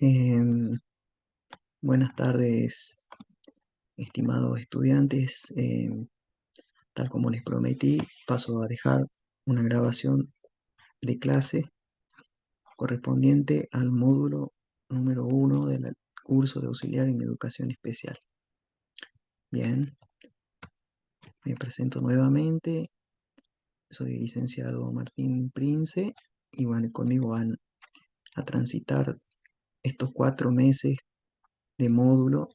Em, Buenas tardes, estimados estudiantes. Tal como les prometí, paso a dejar una grabación de clase correspondiente al módulo número 1 del curso de auxiliar en educación especial. Bien, me presento nuevamente. Soy el licenciado Martín Prince y bueno, conmigo van a transitar estos 4 meses de módulo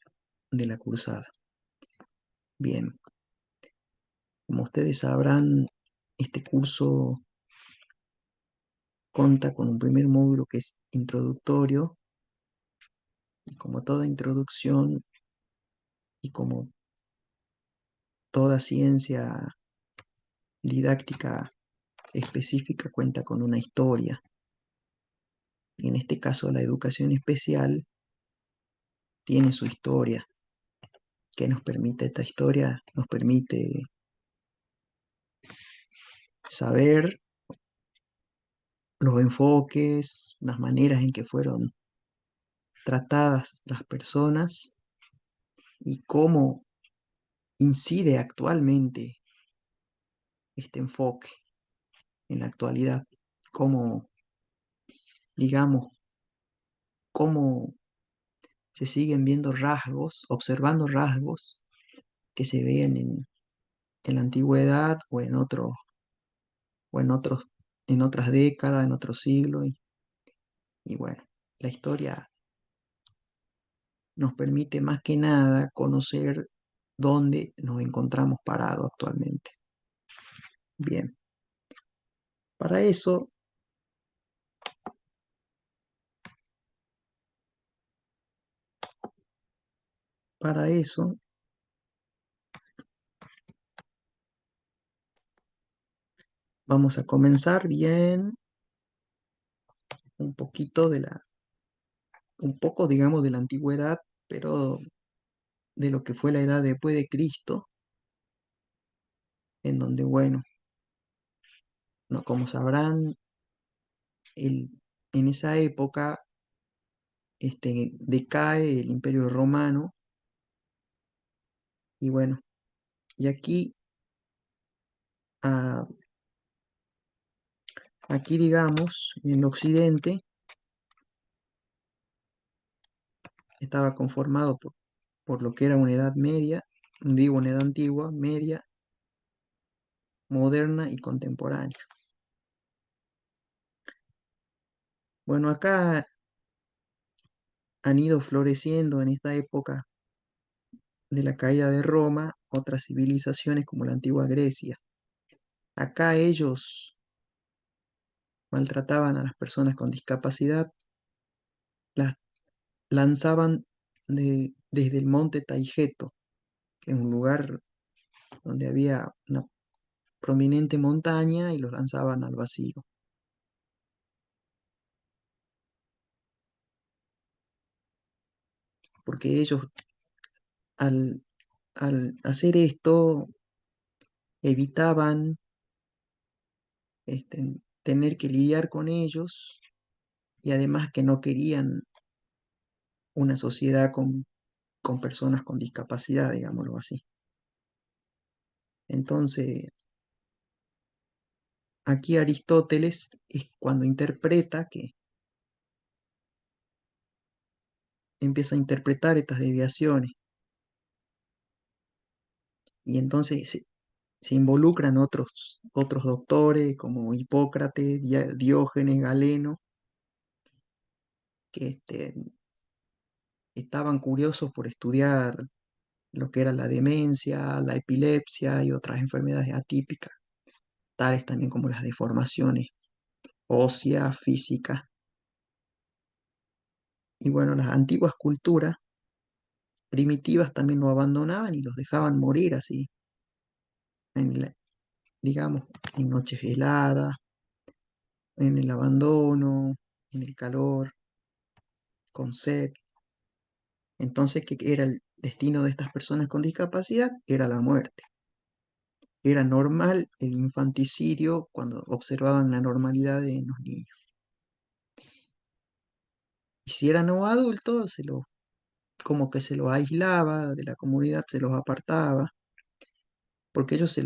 de la cursada. Bien, como ustedes sabrán, este curso cuenta con un primer módulo que es introductorio, y como toda introducción y como toda ciencia didáctica específica cuenta con una historia. Y en este caso la educación especial tiene su historia. ¿Qué nos permite esta historia? Nos permite saber los enfoques, las maneras en que fueron tratadas las personas y cómo incide actualmente este enfoque en la actualidad, cómo, digamos, cómo se siguen viendo rasgos, observando rasgos que se veían en la antigüedad o en otros, en otras décadas, en otros siglos. Y bueno, la historia nos permite más que nada conocer dónde nos encontramos parados actualmente. Bien, para eso, para eso, vamos a comenzar bien un poquito un poco, digamos, de la antigüedad, pero de lo que fue la edad después de Cristo, en donde, bueno, no, como sabrán, el- en esa época decae el Imperio Romano y bueno, y ah, aquí digamos, en Occidente estaba conformado por lo que era una edad media, digo una edad antigua, media, moderna y contemporánea. Bueno, acá han ido floreciendo en esta época de la caída de Roma otras civilizaciones como la antigua Grecia. Acá ellos maltrataban a las personas con discapacidad, las lanzaban desde el monte Taigeto, que es un lugar donde había una prominente montaña, y los lanzaban al vacío. Porque ellos al, al hacer esto evitaban tener que lidiar con ellos, y además que no querían una sociedad con personas con discapacidad, digámoslo así. Entonces, aquí Aristóteles es cuando interpreta que empieza a interpretar estas desviaciones, y entonces se involucran otros doctores como Hipócrates, Diógenes, Galeno, que estaban curiosos por estudiar lo que era la demencia, la epilepsia y otras enfermedades atípicas, tales también como las deformaciones óseas, físicas. Y bueno, las antiguas culturas primitivas también lo abandonaban y los dejaban morir así, en digamos, en noches heladas, en el abandono, en el calor, con sed. Entonces, ¿qué era el destino de estas personas con discapacidad? Era la muerte. Era normal el infanticidio cuando observaban la normalidad en los niños. Y si eran no adultos, como que se los aislaba de la comunidad, se los apartaba, porque ellos se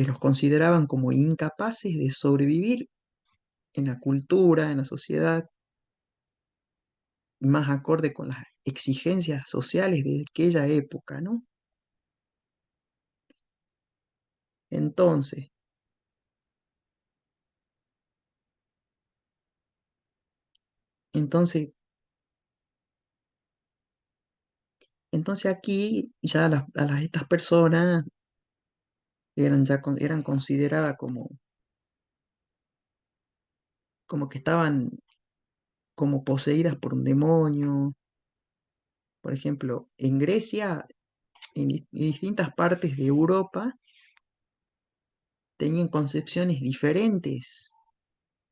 los consideraban como incapaces de sobrevivir en la cultura, en la sociedad, más acorde con las exigencias sociales de aquella época, ¿no? Entonces, entonces, entonces aquí ya estas personas eran consideradas como que estaban como poseídas por un demonio. Por ejemplo, en Grecia, en distintas partes de Europa, tenían concepciones diferentes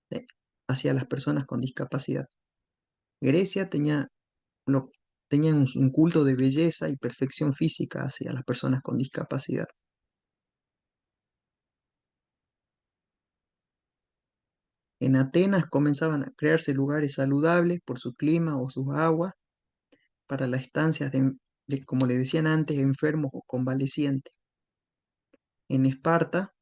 eh, hacia las personas con discapacidad. Grecia lo, tenía un culto de belleza y perfección física hacia las personas con discapacidad. En Atenas comenzaban a crearse lugares saludables por su clima o sus aguas para las estancias como le decían antes, enfermos o convalecientes. En Esparta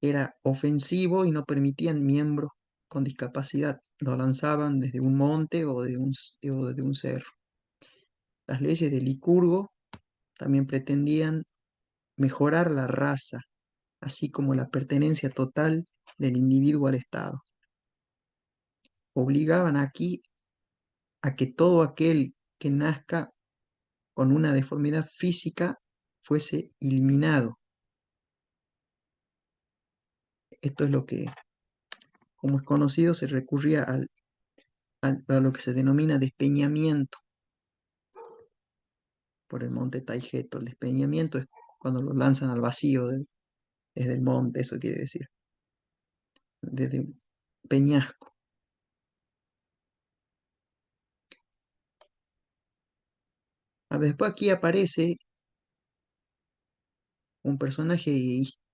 era ofensivo y no permitían miembros con discapacidad. Lo lanzaban desde un monte o desde un cerro. Las leyes de Licurgo también pretendían mejorar la raza, así como la pertenencia total del individuo al Estado. Obligaban aquí a que todo aquel que nazca con una deformidad física fuese eliminado. Esto es lo que, como es conocido, se recurría a lo que se denomina despeñamiento por el monte Taigeto. El despeñamiento es cuando lo lanzan al vacío desde el monte, eso quiere decir, desde un peñasco. Después aquí aparece un personaje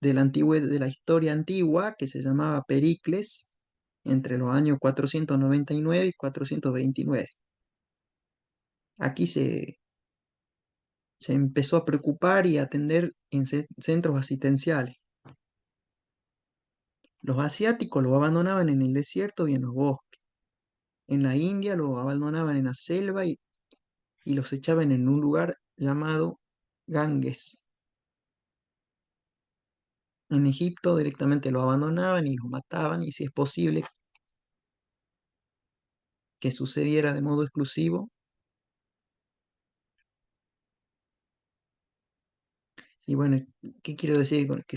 de la historia antigua que se llamaba Pericles entre los años 499 y 429. Aquí se empezó a preocupar y a atender en centros asistenciales. Los asiáticos lo abandonaban en el desierto y en los bosques. En la India lo abandonaban en la selva y los echaban en un lugar llamado Ganges. En Egipto directamente lo abandonaban y lo mataban y si es posible que sucediera de modo exclusivo. Y bueno, ¿qué quiero decir con que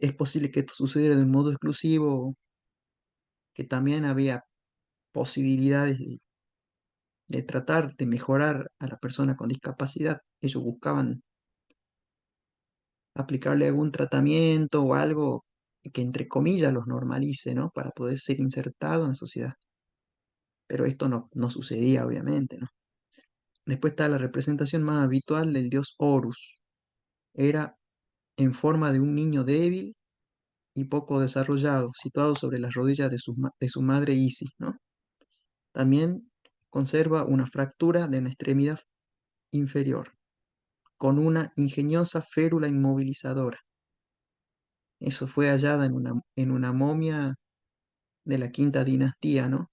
es posible que esto sucediera de modo exclusivo, que también había posibilidades de tratar de mejorar a la persona con discapacidad? Ellos buscaban aplicarle algún tratamiento o algo que entre comillas los normalice, ¿no? Para poder ser insertado en la sociedad. Pero esto no sucedía, obviamente, ¿no? Después está la representación más habitual del dios Horus. Era en forma de un niño débil y poco desarrollado, situado sobre las rodillas de su madre Isis, ¿no? También conserva una fractura de la extremidad inferior, con una ingeniosa férula inmovilizadora. Eso fue hallada en una momia de la quinta dinastía, ¿no?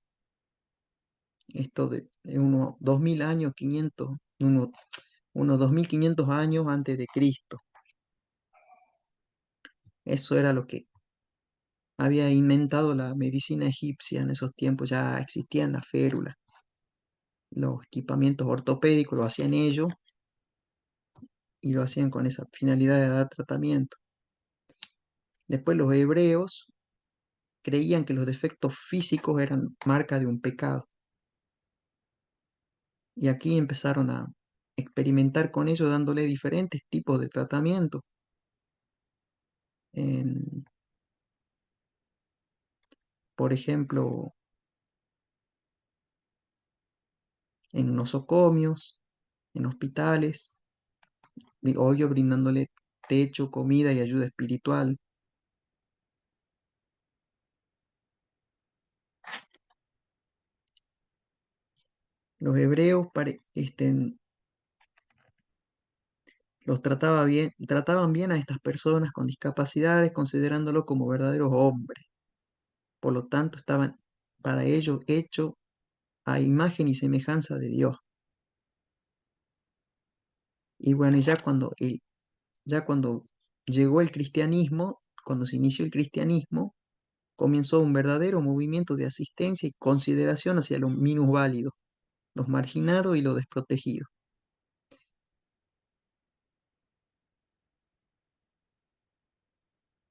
Esto de unos 2000 años, unos 2500 años antes de Cristo. Eso era lo que había inventado la medicina egipcia en esos tiempos, ya existían las férulas, los equipamientos ortopédicos lo hacían ellos y lo hacían con esa finalidad de dar tratamiento. Después los hebreos creían que los defectos físicos eran marca de un pecado y aquí empezaron a experimentar con ello dándole diferentes tipos de tratamiento. En, por ejemplo, en nosocomios, en hospitales, y obvio brindándole techo, comida y ayuda espiritual. Los hebreos trataban bien a estas personas con discapacidades, considerándolos como verdaderos hombres. Por lo tanto, estaban para ellos hechos a imagen y semejanza de Dios. Y bueno, ya cuando llegó el cristianismo, cuando se inició el cristianismo, comenzó un verdadero movimiento de asistencia y consideración hacia los minusválidos, los marginados y los desprotegidos.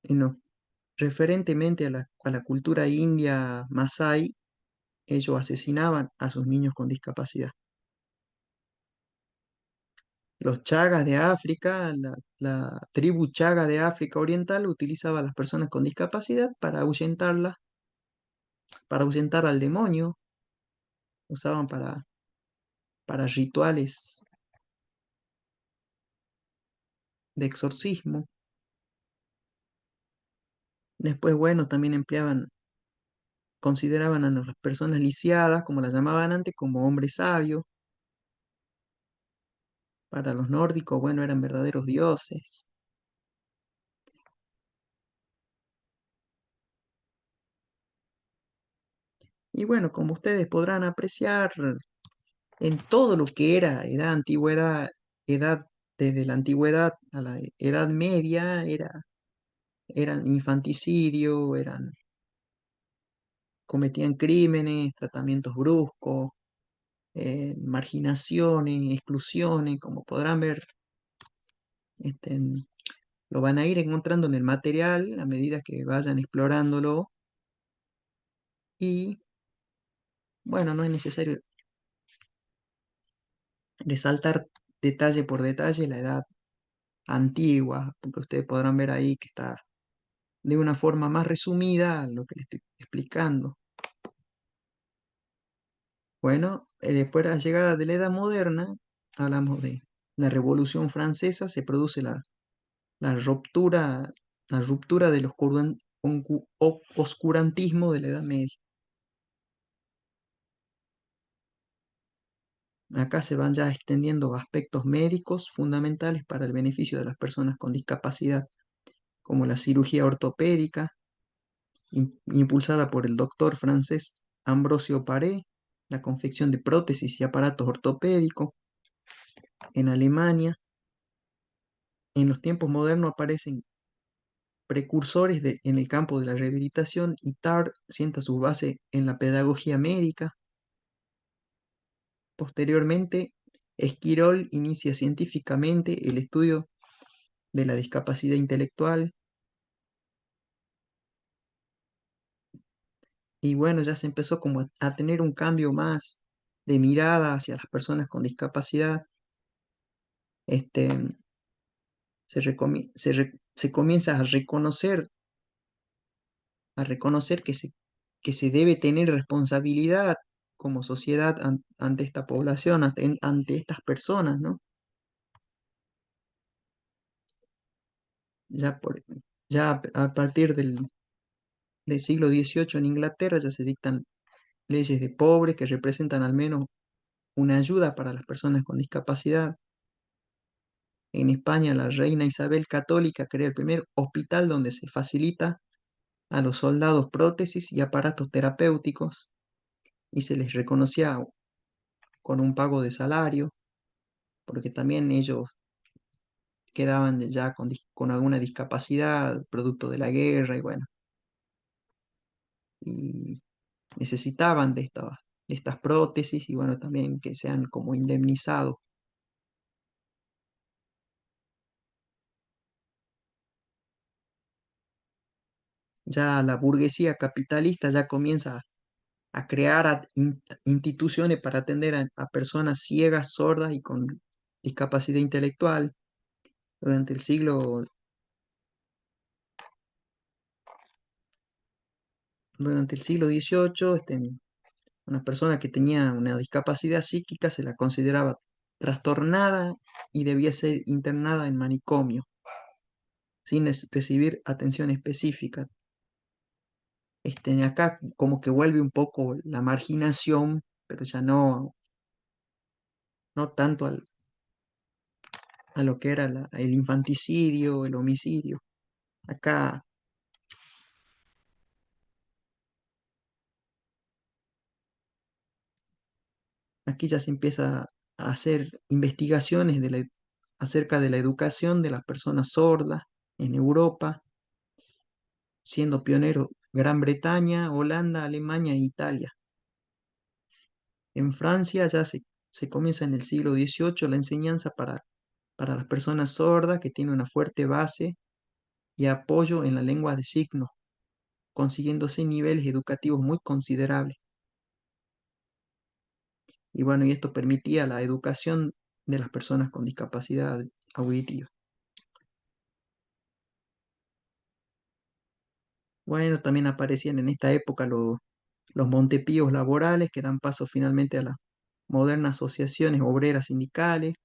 Y no, referentemente a la cultura india masái, ellos asesinaban a sus niños con discapacidad. Los chagas de África, la tribu chaga de África Oriental utilizaba a las personas con discapacidad para ahuyentar al demonio, usaban para rituales de exorcismo. Después, bueno, también consideraban a las personas lisiadas, como las llamaban antes, como hombres sabios. Para los nórdicos, bueno, eran verdaderos dioses. Y bueno, como ustedes podrán apreciar, en todo lo que era edad, desde la antigüedad a la edad media, eran infanticidio, cometían crímenes, tratamientos bruscos, marginaciones, exclusiones, como podrán ver, este, lo van a ir encontrando en el material a medida que vayan explorándolo y bueno, no es necesario resaltar detalle por detalle la edad antigua, porque ustedes podrán ver ahí que está de una forma más resumida lo que les estoy explicando. Bueno, después de la llegada de la Edad Moderna, hablamos de la Revolución Francesa, se produce la ruptura, la ruptura del oscurantismo de la Edad Media. Acá se van ya extendiendo aspectos médicos fundamentales para el beneficio de las personas con discapacidad, como la cirugía ortopédica, impulsada por el doctor francés Ambrosio Paré, la confección de prótesis y aparatos ortopédicos en Alemania. En los tiempos modernos aparecen precursores en el campo de la rehabilitación y Tard sienta su base en la pedagogía médica. Posteriormente, Esquirol inicia científicamente el estudio de la discapacidad intelectual y bueno, ya se empezó como a tener un cambio más de mirada hacia las personas con discapacidad. Este, se comienza a reconocer que se debe tener responsabilidad como sociedad ante esta población, ante estas personas, ¿no? Ya, ya a partir del siglo XVIII en Inglaterra ya se dictan leyes de pobres que representan al menos una ayuda para las personas con discapacidad. En España, la reina Isabel Católica crea el primer hospital donde se facilita a los soldados prótesis y aparatos terapéuticos y se les reconocía con un pago de salario, porque también ellos quedaban ya con alguna discapacidad producto de la guerra y bueno, y necesitaban de estas prótesis y bueno, también que sean como indemnizados. Ya la burguesía capitalista ya comienza a crear instituciones para atender a personas ciegas, sordas y con discapacidad intelectual. Durante el siglo, durante el siglo XVIII, una persona que tenía una discapacidad psíquica se la consideraba trastornada y debía ser internada en manicomio, sin recibir atención específica. Acá como que vuelve un poco la marginación, pero ya no no tanto a lo que era el infanticidio, el homicidio. Acá, aquí ya se empieza a hacer investigaciones acerca de la educación de las personas sordas en Europa, siendo pionero Gran Bretaña, Holanda, Alemania e Italia. En Francia se comienza en el siglo XVIII la enseñanza para las personas sordas que tiene una fuerte base y apoyo en la lengua de signos, consiguiéndose niveles educativos muy considerables. Y bueno, y esto permitía la educación de las personas con discapacidad auditiva. Bueno, también aparecían en esta época los montepíos laborales que dan paso finalmente a las modernas asociaciones obreras sindicales.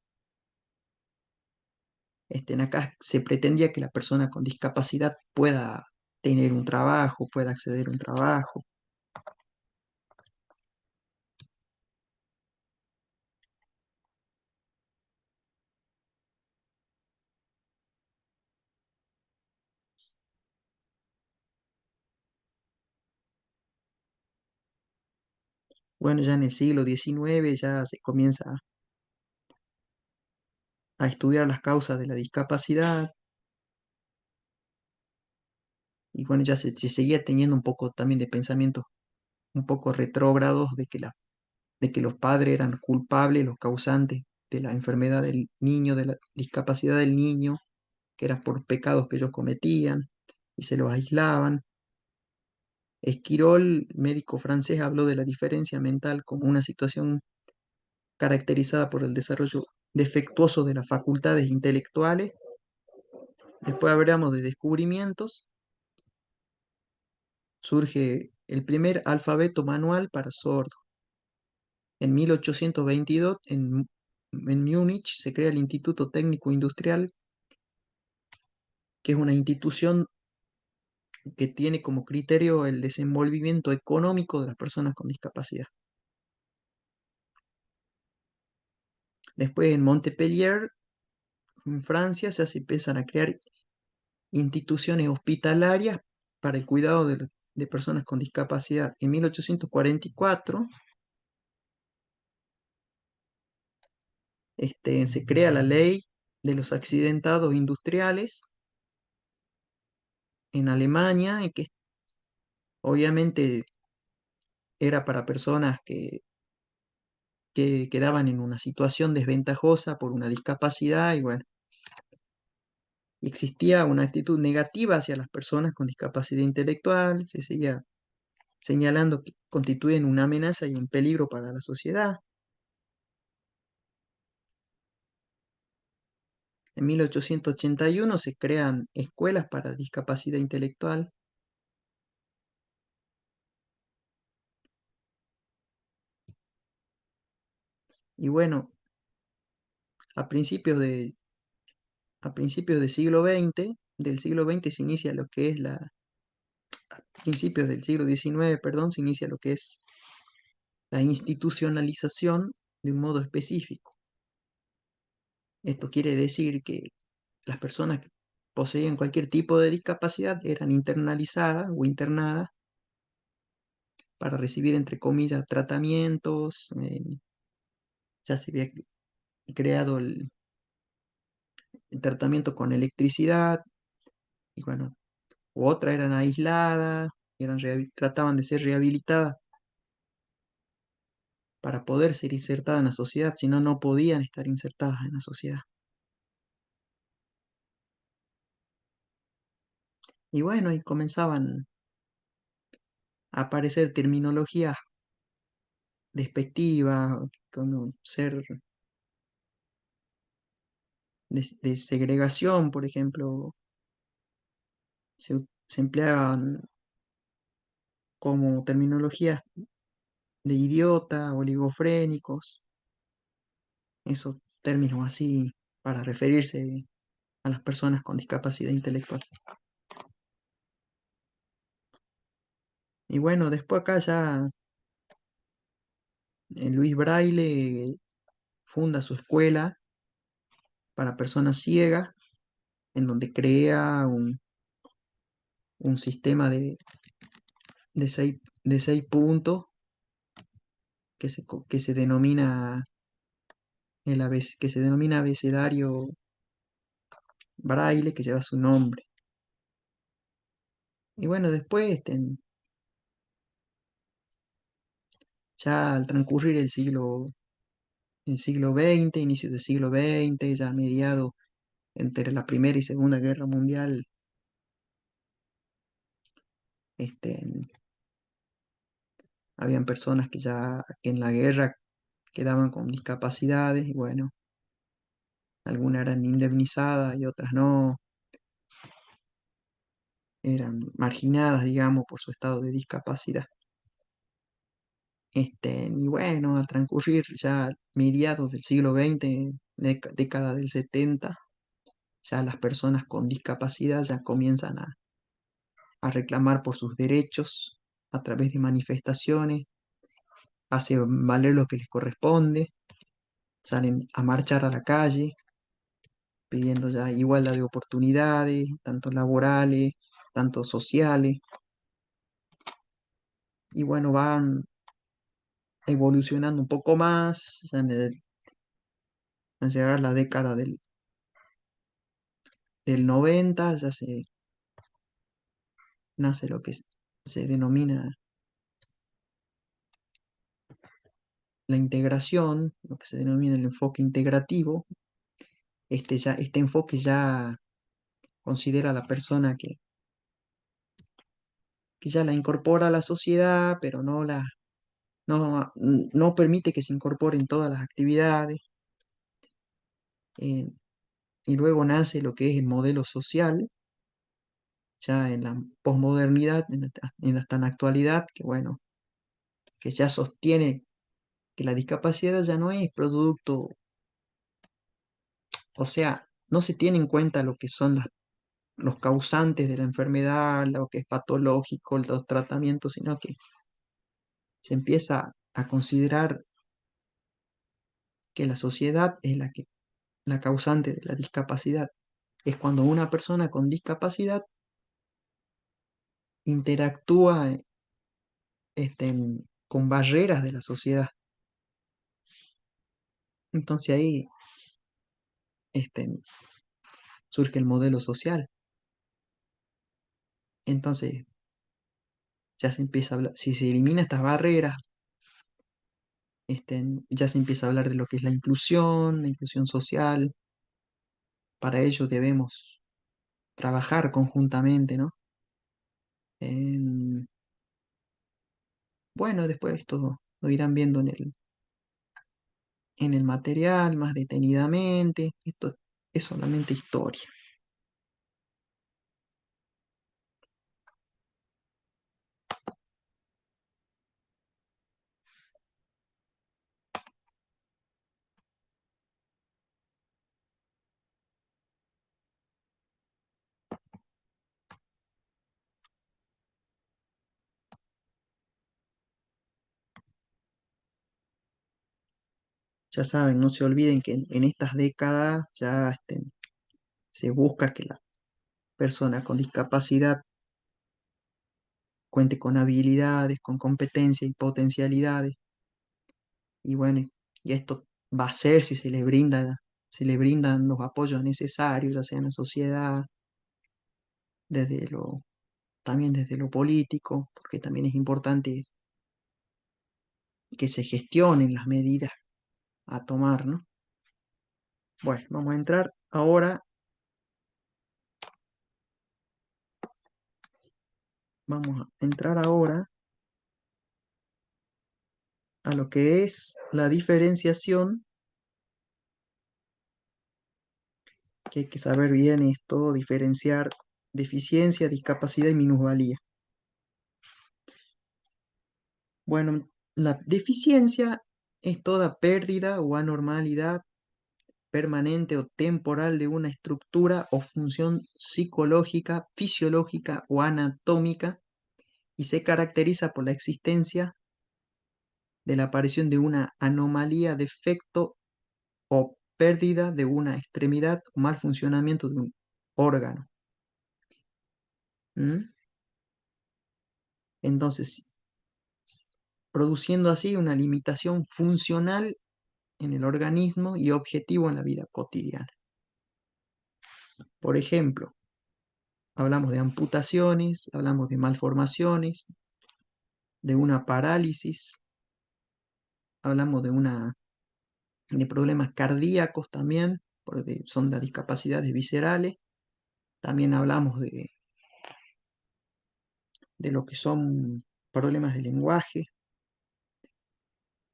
Acá se pretendía que la persona con discapacidad pueda tener un trabajo, pueda acceder a un trabajo. Bueno, ya en el siglo XIX ya se comienza a estudiar las causas de la discapacidad y bueno, ya se seguía teniendo un poco también de pensamientos un poco retrógrados de que los padres eran culpables, los causantes de la enfermedad del niño, de la discapacidad del niño, que era por pecados que ellos cometían y se los aislaban. Esquirol, médico francés, habló de la diferencia mental como una situación caracterizada por el desarrollo defectuoso de las facultades intelectuales. Después hablamos de descubrimientos. Surge el primer alfabeto manual para sordos. En 1822, en Múnich, se crea el Instituto Técnico Industrial, que es una institución que tiene como criterio el desenvolvimiento económico de las personas con discapacidad. Después, en Montpellier, en Francia, se empiezan a crear instituciones hospitalarias para el cuidado de personas con discapacidad. En 1844, se crea la ley de los accidentados industriales en Alemania, en que obviamente era para personas que quedaban en una situación desventajosa por una discapacidad y bueno, existía una actitud negativa hacia las personas con discapacidad intelectual, se seguía señalando que constituyen una amenaza y un peligro para la sociedad. En 1881 se crean escuelas para discapacidad intelectual y bueno, a principios a principios del siglo XX se inicia lo que es principios del siglo XIX, perdón, se inicia lo que es la institucionalización de un modo específico. Esto quiere decir que las personas que poseían cualquier tipo de discapacidad eran internalizadas o internadas para recibir, entre comillas, tratamientos. Ya se había creado el tratamiento con electricidad y bueno, otras eran aisladas, trataban de ser rehabilitadas para poder ser insertadas en la sociedad, si no, no podían estar insertadas en la sociedad. Y bueno, y comenzaban a aparecer terminologías despectivas, como ser de segregación, por ejemplo, se empleaban como terminologías de idiota, oligofrénicos, esos términos así para referirse a las personas con discapacidad intelectual. Y bueno, después acá ya Luis Braille funda su escuela para personas ciegas, en donde crea un sistema de seis puntos que se denomina que se denomina abecedario Braille, que lleva su nombre. Y bueno, después, ya al transcurrir el siglo XX, inicio del siglo XX, ya mediado entre la Primera y Segunda Guerra Mundial, este, habían personas que ya que en la guerra quedaban con discapacidades y bueno, algunas eran indemnizadas y otras no, eran marginadas, digamos, por su estado de discapacidad. Y bueno, al transcurrir ya mediados del siglo XX, década del 70, ya las personas con discapacidad ya comienzan a reclamar por sus derechos a través de manifestaciones, hacen valer lo que les corresponde, salen a marchar a la calle pidiendo ya igualdad de oportunidades, tanto laborales, tanto sociales, y bueno, van evolucionando un poco más, ya al llegar la década del 90, ya se nace lo que se denomina la integración, lo que se denomina el enfoque integrativo. Este enfoque ya considera a la persona que ya la incorpora a la sociedad, pero no permite que se incorporen todas las actividades. eh, y luego nace lo que es el modelo social, ya en la posmodernidad, hasta la actualidad, que bueno, que ya sostiene que la discapacidad ya no es producto, o sea, no se tiene en cuenta lo que son los causantes de la enfermedad, lo que es patológico, los tratamientos, sino que se empieza a considerar que la sociedad es la causante de la discapacidad. Es cuando una persona con discapacidad interactúa con barreras de la sociedad. Entonces ahí este, surge el modelo social. Entonces ya se empieza a hablar, si se elimina estas barreras, ya se empieza a hablar de lo que es la inclusión social. Para ello debemos trabajar conjuntamente, ¿no? Em, bueno, después esto lo irán viendo en el material más detenidamente. Esto es solamente historia. Ya saben, no se olviden que en estas décadas ya se busca que la persona con discapacidad cuente con habilidades, con competencias y potencialidades. Y bueno, y esto va a ser si se le brindan los apoyos necesarios, ya sea en la sociedad, desde también desde lo político, porque también es importante que se gestionen las medidas a tomar, ¿no? Bueno, vamos a entrar ahora a lo que es la diferenciación, que hay que saber bien esto, diferenciar deficiencia, discapacidad y minusvalía. Bueno, la deficiencia es toda pérdida o anormalidad permanente o temporal de una estructura o función psicológica, fisiológica o anatómica y se caracteriza por la existencia de la aparición de una anomalía, defecto o pérdida de una extremidad o mal funcionamiento de un órgano. ¿Mm? Entonces, produciendo así una limitación funcional en el organismo y objetivo en la vida cotidiana. Por ejemplo, hablamos de amputaciones, hablamos de malformaciones, de una parálisis, hablamos de problemas cardíacos también, porque son las discapacidades viscerales. También hablamos de lo que son problemas de lenguaje,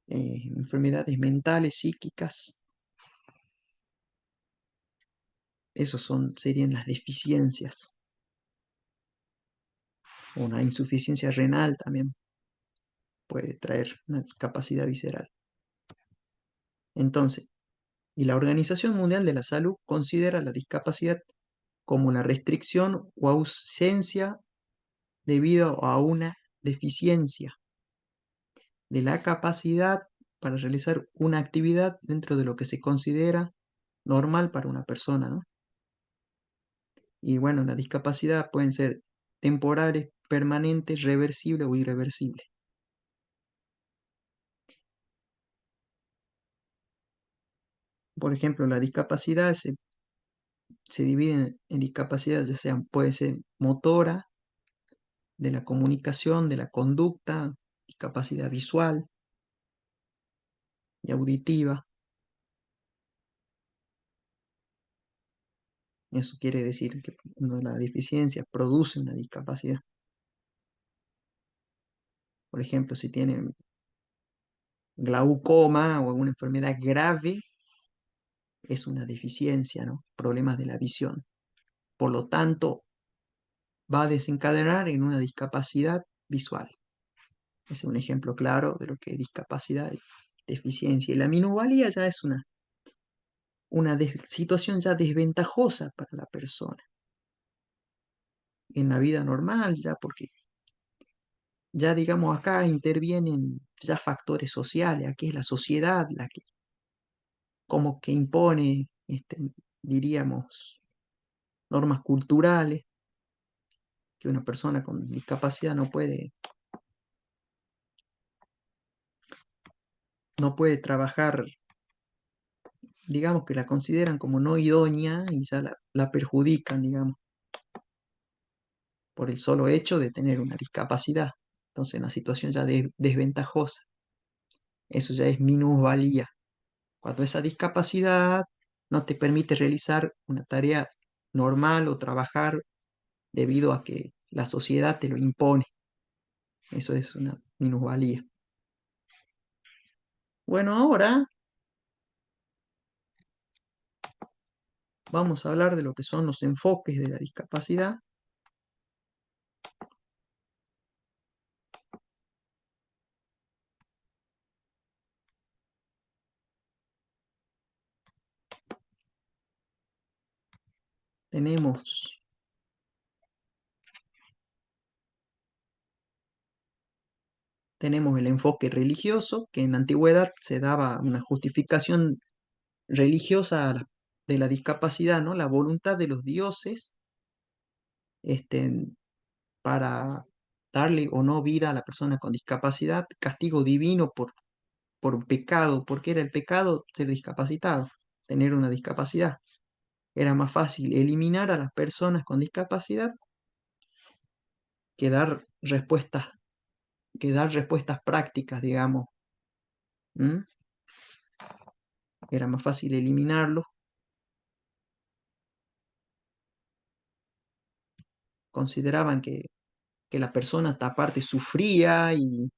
enfermedades mentales, psíquicas. Serían las deficiencias. Una insuficiencia renal también puede traer una discapacidad visceral. Entonces, y la Organización Mundial de la Salud considera la discapacidad como la restricción o ausencia debido a una deficiencia de la capacidad para realizar una actividad dentro de lo que se considera normal para una persona, ¿no? Y bueno, las discapacidades pueden ser temporales, permanentes, reversibles o irreversibles. Por ejemplo, la discapacidad se divide en discapacidades, ya sean, puede ser motora, de la comunicación, de la conducta, discapacidad visual y auditiva. Eso quiere decir que la deficiencia produce una discapacidad. Por ejemplo, si tienen glaucoma o alguna enfermedad grave, es una deficiencia, ¿no? Problemas de la visión. Por lo tanto, va a desencadenar en una discapacidad visual. Ese es un ejemplo claro de lo que es discapacidad y deficiencia. Y la minusvalía ya es una situación ya desventajosa para la persona en la vida normal, ya porque ya digamos acá intervienen ya factores sociales, aquí es la sociedad la que como que impone, diríamos, normas culturales que una persona con discapacidad no puede trabajar, digamos que la consideran como no idónea y ya la perjudican, digamos, por el solo hecho de tener una discapacidad. Entonces, una situación ya desventajosa. Eso ya es minusvalía. Cuando esa discapacidad no te permite realizar una tarea normal o trabajar debido a que la sociedad te lo impone. Eso es una minusvalía. Bueno, ahora vamos a hablar de lo que son los enfoques de la discapacidad. Tenemos, tenemos el enfoque religioso, que en la antigüedad se daba una justificación religiosa de la discapacidad, ¿no? La voluntad de los dioses, este, para darle o no vida a la persona con discapacidad, castigo divino por un pecado, porque era el pecado ser discapacitado, tener una discapacidad. Era más fácil eliminar a las personas con discapacidad que dar respuestas, prácticas, digamos. ¿Mm? Era más fácil eliminarlos. Consideraban que la persona aparte sufría y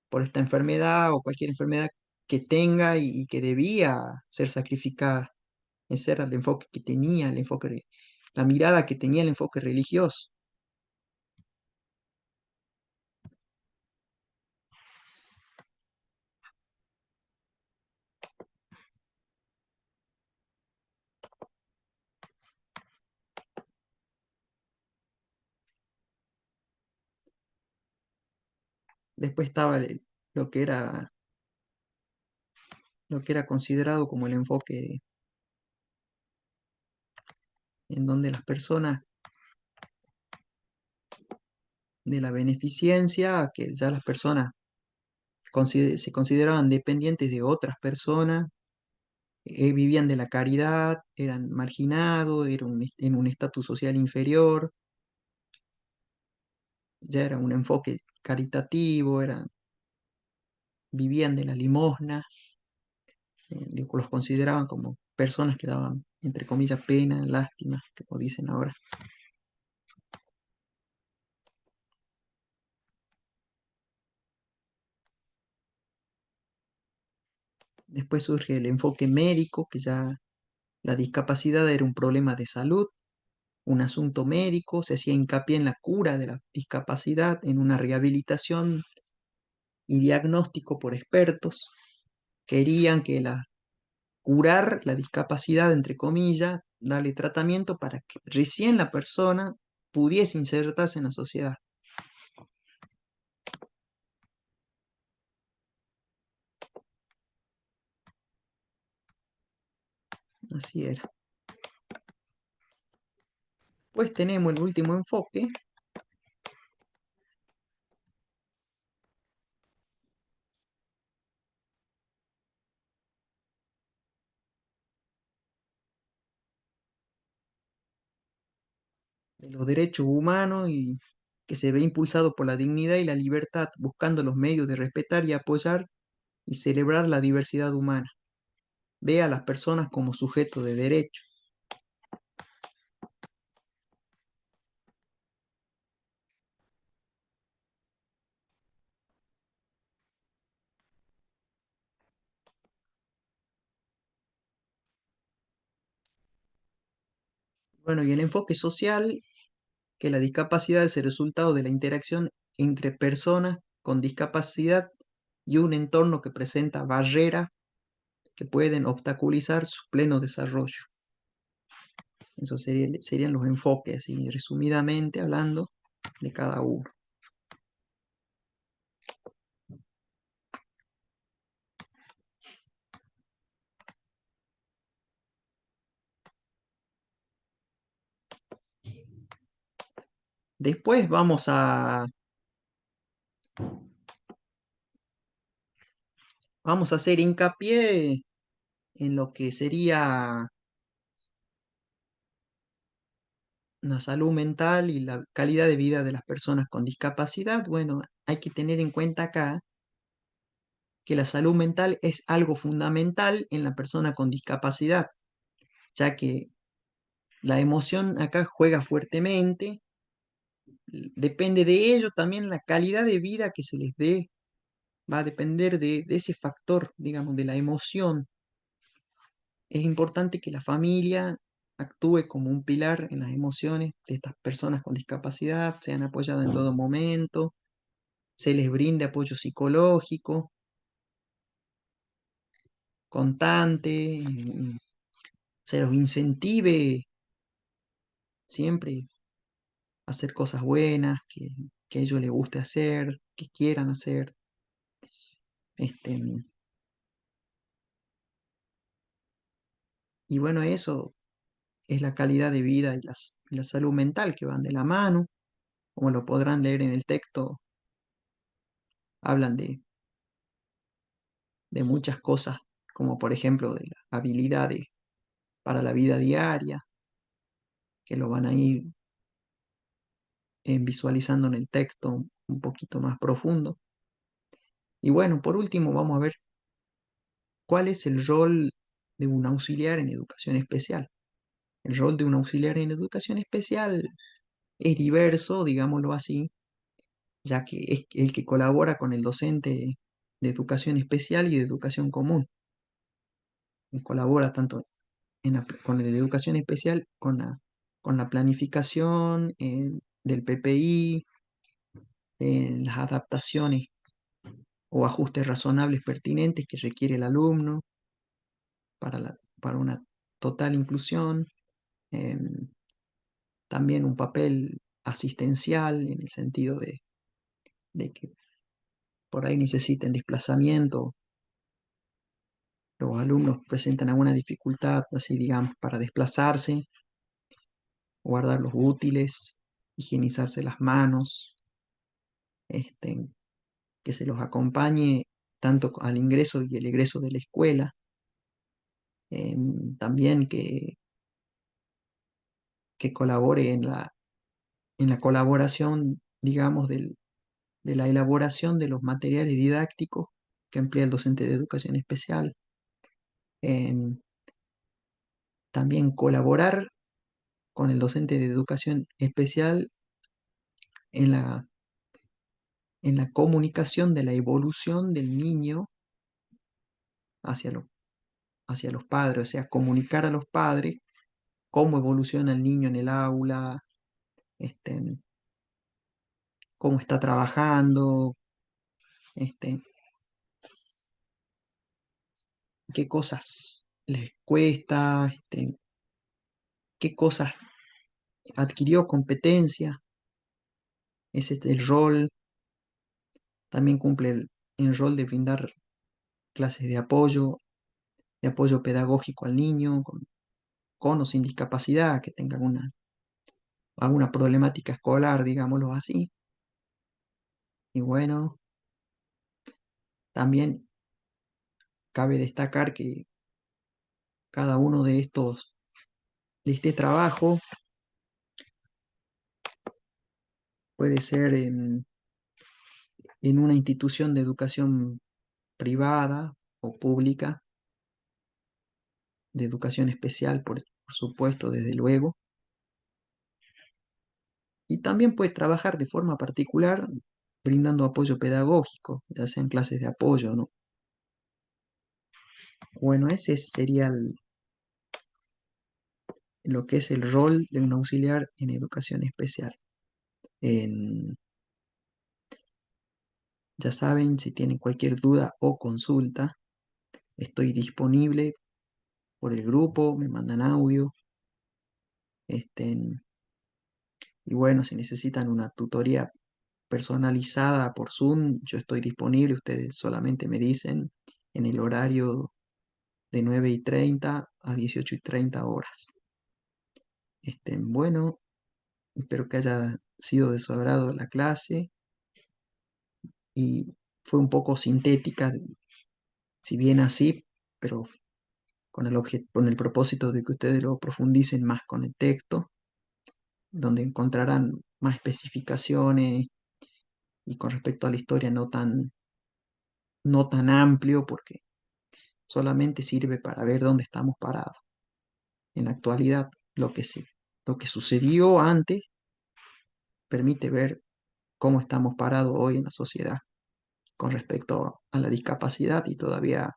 por esta enfermedad o cualquier enfermedad que tenga y que debía ser sacrificada. Ese era el enfoque que tenía, la mirada que tenía el enfoque religioso. Después estaba lo que era lo que era considerado como el enfoque en donde las personas de la beneficencia, que ya las personas se consideraban dependientes de otras personas, vivían de la caridad, eran marginados, en un estatus social inferior, ya era un enfoque caritativo, vivían de la limosna, los consideraban como personas que daban, entre comillas, pena, lástima, como dicen ahora. Después surge el enfoque médico, que ya la discapacidad era un problema de salud, un asunto médico, se hacía hincapié en la cura de la discapacidad, en una rehabilitación y diagnóstico por expertos. Querían que curar la discapacidad, entre comillas, darle tratamiento para que recién la persona pudiese insertarse en la sociedad. Así era. Pues tenemos el último enfoque, de los derechos humanos y que se ve impulsado por la dignidad y la libertad, buscando los medios de respetar y apoyar y celebrar la diversidad humana. Ve a las personas como sujetos de derecho. Bueno, y el enfoque social, que la discapacidad es el resultado de la interacción entre personas con discapacidad y un entorno que presenta barreras que pueden obstaculizar su pleno desarrollo. Esos serían los enfoques, y resumidamente hablando, de cada uno. Después vamos a hacer hincapié en lo que sería la salud mental y la calidad de vida de las personas con discapacidad. Bueno, hay que tener en cuenta acá que la salud mental es algo fundamental en la persona con discapacidad, ya que la emoción acá juega fuertemente, depende de ello también la calidad de vida que se les dé, va a depender de ese factor, digamos, de la emoción. Es importante que la familia actúe como un pilar en las emociones de estas personas con discapacidad, sean apoyadas en todo momento, se les brinde apoyo psicológico, constante, se los incentive siempre a hacer cosas buenas, que a ellos les guste hacer, que quieran hacer. Este, y bueno, eso es la calidad de vida y la salud mental que van de la mano, como lo podrán leer en el texto, hablan de muchas cosas, como por ejemplo de las habilidades para la vida diaria, que lo van a ir visualizando en el texto un poquito más profundo. Y bueno, por último, vamos a ver cuál es el rol de un auxiliar en educación especial. El rol de un auxiliar en educación especial es diverso, digámoslo así, ya que es el que colabora con el docente de educación especial y de educación común. Y colabora tanto con el de educación especial, con la planificación del PPI, en las adaptaciones o ajustes razonables pertinentes que requiere el alumno para una total inclusión. em, También un papel asistencial en el sentido de que por ahí necesiten desplazamiento los alumnos presentan alguna dificultad, así digamos, para desplazarse, guardar los útiles, higienizarse las manos, este, que se los acompañe tanto al ingreso y el egreso de la escuela. También que colabore en la colaboración, digamos, de la elaboración de los materiales didácticos que emplea el docente de educación especial. Em, También colaborar con el docente de educación especial en en la comunicación de la evolución del niño hacia, hacia los padres, o sea, comunicar a los padres cómo evoluciona el niño en el aula, este, cómo está trabajando, este, qué cosas les cuesta, qué cosas adquirió competencia. Ese es el rol. También cumple el rol de brindar clases de apoyo pedagógico al niño, con o sin discapacidad, que tenga alguna problemática escolar, digámoslo así. Y bueno, también cabe destacar que cada uno de este trabajo puede ser en una institución de educación privada o pública, de educación especial, por supuesto, desde luego. Y también puede trabajar de forma particular brindando apoyo pedagógico, ya sean clases de apoyo, ¿no? Bueno, ese sería lo que es el rol de un auxiliar en educación especial. En- ya saben, si tienen cualquier duda o consulta, estoy disponible por el grupo, me mandan audio, este, y bueno, si necesitan una tutoría personalizada por Zoom, yo estoy disponible, ustedes solamente me dicen en el horario de 9:30 a 18:30 horas. Bueno, espero que haya sido de su agrado la clase y fue un poco sintética, si bien así, pero con el propósito de que ustedes lo profundicen más con el texto, donde encontrarán más especificaciones y con respecto a la historia no tan amplio, porque solamente sirve para ver dónde estamos parados. En la actualidad, lo que sucedió antes permite ver cómo estamos parados hoy en la sociedad con respecto a la discapacidad y todavía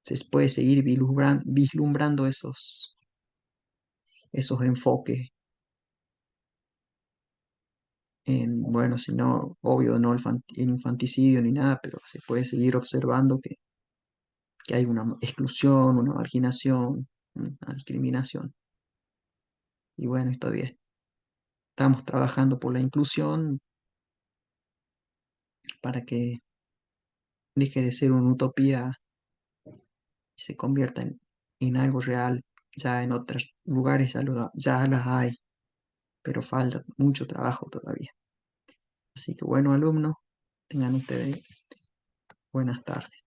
se puede seguir vislumbrando esos enfoques en, bueno, si no, obvio, no en infanticidio ni nada, pero se puede seguir observando que hay una exclusión, una marginación, una discriminación. Y bueno, y todavía estamos trabajando por la inclusión para que deje de ser una utopía y se convierta en algo real. Ya en otros lugares ya las hay, pero falta mucho trabajo todavía. Así que bueno, alumnos, tengan ustedes buenas tardes.